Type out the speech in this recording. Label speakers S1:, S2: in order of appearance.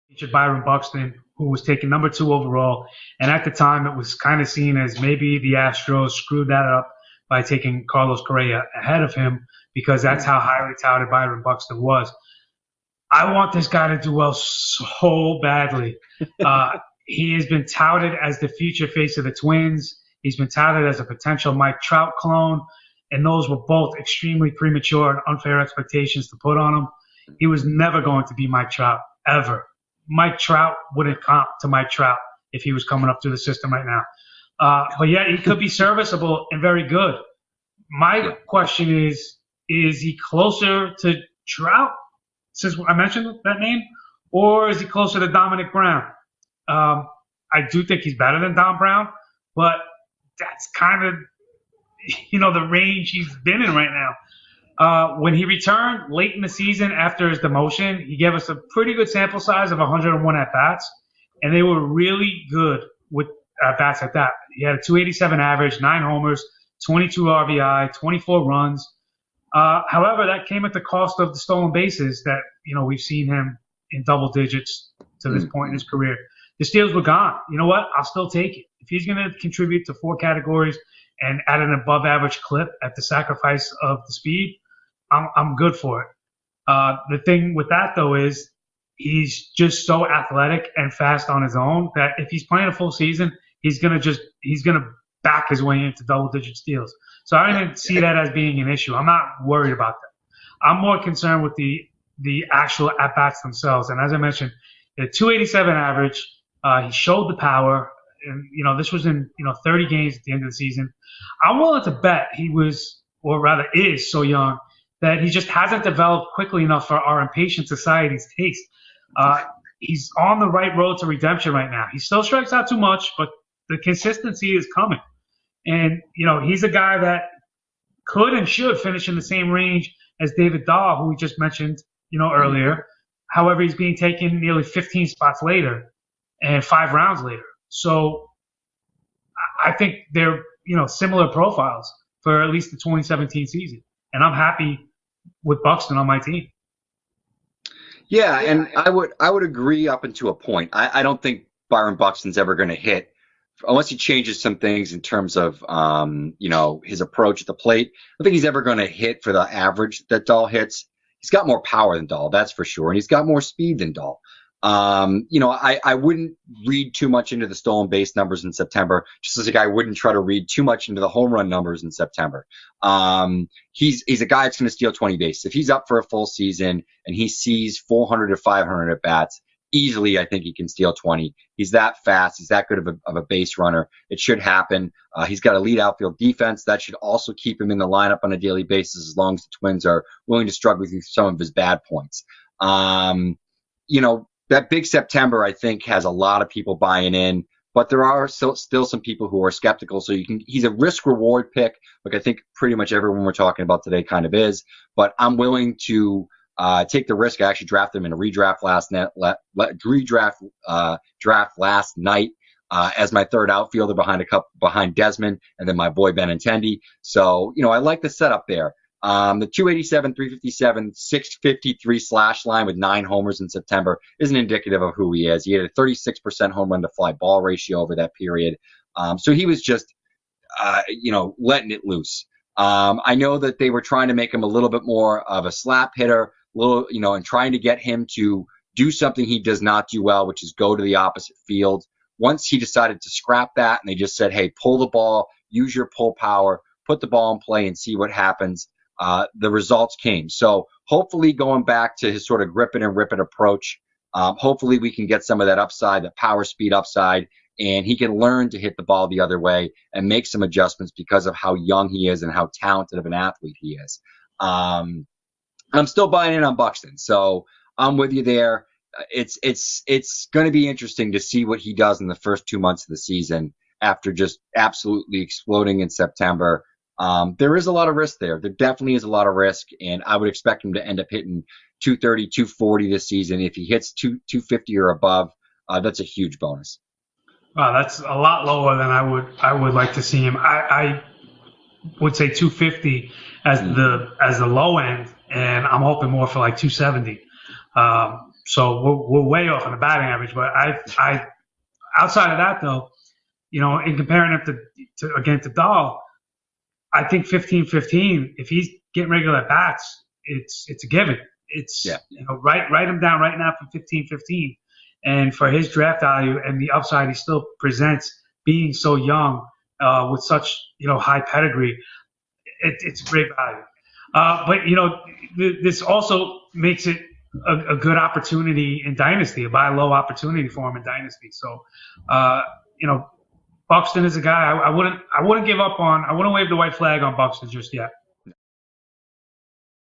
S1: featured Byron Buxton, who was taken number 2 overall. And at the time, it was kind of seen as maybe the Astros screwed that up by taking Carlos Correa ahead of him because that's how highly touted Byron Buxton was. I want this guy to do well so badly. He has been touted as the future face of the Twins. He's been touted as a potential Mike Trout clone, and those were both extremely premature and unfair expectations to put on him. He was never going to be Mike Trout, ever. Mike Trout wouldn't comp to Mike Trout if he was coming up through the system right now. But yeah, he could be serviceable and very good. My question is he closer to Trout, since I mentioned that name, or is he closer to Dominic Brown? I do think he's better than Dom Brown, but that's kind of, the range he's been in right now. When he returned late in the season after his demotion, he gave us a pretty good sample size of 101 at-bats, and they were really good with at-bats at that. He had a 287 average, 9 homers, 22 RBI, 24 runs. However, that came at the cost of the stolen bases that, we've seen him in double digits to this point in his career. The steals were gone. You know what? I'll still take it. If he's going to contribute to 4 categories and at an above-average clip at the sacrifice of the speed, I'm good for it. The thing with that, though, is he's just so athletic and fast on his own that if he's playing a full season, he's going to back his way into double-digit steals. So I don't even see that as being an issue. I'm not worried about that. I'm more concerned with the actual at-bats themselves. And as I mentioned, the 287 average, he showed the power. And, this was in, 30 games at the end of the season. I'm willing to bet he was, or rather is, so young that he just hasn't developed quickly enough for our impatient society's taste. He's on the right road to redemption right now. He still strikes out too much, but the consistency is coming. And, he's a guy that could and should finish in the same range as David Dahl, who we just mentioned, earlier. However, he's being taken nearly 15 spots later and 5 rounds later. So I think they're, similar profiles for at least the 2017 season. And I'm happy with Buxton on my team.
S2: Yeah, and I would agree up until a point. I don't think Byron Buxton's ever going to hit, unless he changes some things in terms of, his approach at the plate. I don't think he's ever going to hit for the average that Dahl hits. He's got more power than Dahl, that's for sure, and he's got more speed than Dahl. I wouldn't read too much into the stolen base numbers in September, just as I wouldn't try to read too much into the home run numbers in September. He's a guy that's going to steal 20 bases. If he's up for a full season and he sees 400 to 500 at bats, easily I think he can steal 20. He's that fast. He's that good of a base runner. It should happen. He's got a lead outfield defense. That should also keep him in the lineup on a daily basis as long as the Twins are willing to struggle with some of his bad points. That big September, I think, has a lot of people buying in, but there are still some people who are skeptical. So he's a risk-reward pick, like I think pretty much everyone we're talking about today kind of is. But I'm willing to take the risk. I actually drafted him in a redraft draft last night as my third outfielder behind Desmond, and then my boy Benintendi. So I like the setup there. The 287, 357, 653 slash line with 9 homers in September isn't indicative of who he is. He had a 36% home run to fly ball ratio over that period. So he was just, letting it loose. I know that they were trying to make him a little bit more of a slap hitter, and trying to get him to do something he does not do well, which is go to the opposite field. Once he decided to scrap that and they just said, hey, pull the ball, use your pull power, put the ball in play and see what happens. The results came. So hopefully going back to his sort of grip it and rip it approach, hopefully we can get some of that upside, the power speed upside, and he can learn to hit the ball the other way and make some adjustments because of how young he is and how talented of an athlete he is. I'm still buying in on Buxton, so I'm with you there. It's going to be interesting to see what he does in the first 2 months of the season after just absolutely exploding in September. There is a lot of risk there. There definitely is a lot of risk, and I would expect him to end up hitting 230, 240 this season. If he hits 250 or above, that's a huge bonus.
S1: Wow, that's a lot lower than I would like to see him. I would say 250 as the low end, and I'm hoping more for like 270. So we're way off on the batting average. But I outside of that though, in comparing him to Dahl, I think 15-15. If he's getting regular at bats, it's a given. It's write him down right now for 15-15, and for his draft value and the upside he still presents, being so young with such high pedigree, it's great value. But this also makes it a good opportunity in Dynasty, a buy low opportunity for him in Dynasty. So, Buxton is a guy I wouldn't give up on. I wouldn't wave the white flag on Buxton just yet.